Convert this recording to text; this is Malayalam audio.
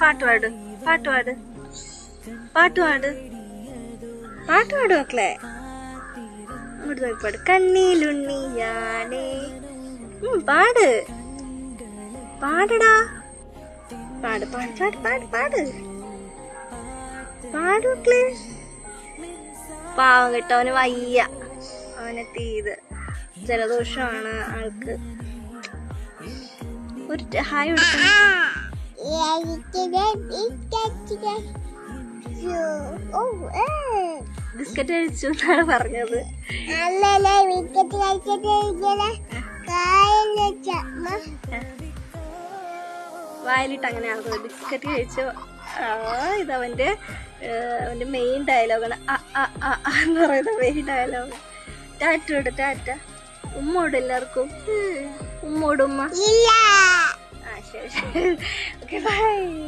പാട്ടുപാട് പാട്ടുപാട് പാട്ടുപാട് പാട്ടുപാട് മക്കളെ. അങ്ങോട്ട് നോക്കിപ്പാട്. കണ്ണിലുണ്ണിയാണേ. പാട് പാടടാ. പാട് പാട് പാട് പാട് പാട് പാട് മക്കളെ. പാവം കേട്ടോ, അവന് വയ്യ. അവനെ തീത് ജലദോഷമാണ് ആൾക്ക്. ഒരു ഹായ് കൊടുക്കണം. ബിസ്ക്കറ്റ് കഴിച്ചു എന്നാണ് പറഞ്ഞത്. വായിലിട്ട് അങ്ങനെ ആകുന്നത്. ബിസ്ക്കറ്റ് കഴിച്ചു. ഇതവന്റെ മെയിൻ ഡയലോഗാണ്. എന്ന് പറയുന്നത് മെയിൻ ഡയലോഗ്. ടാറ്റോട് ടാറ്റ. ഉമ്മോട് എല്ലാവർക്കും. ഉമ്മോട് ഉമ്മ. ശരി ശരി. Okay bye.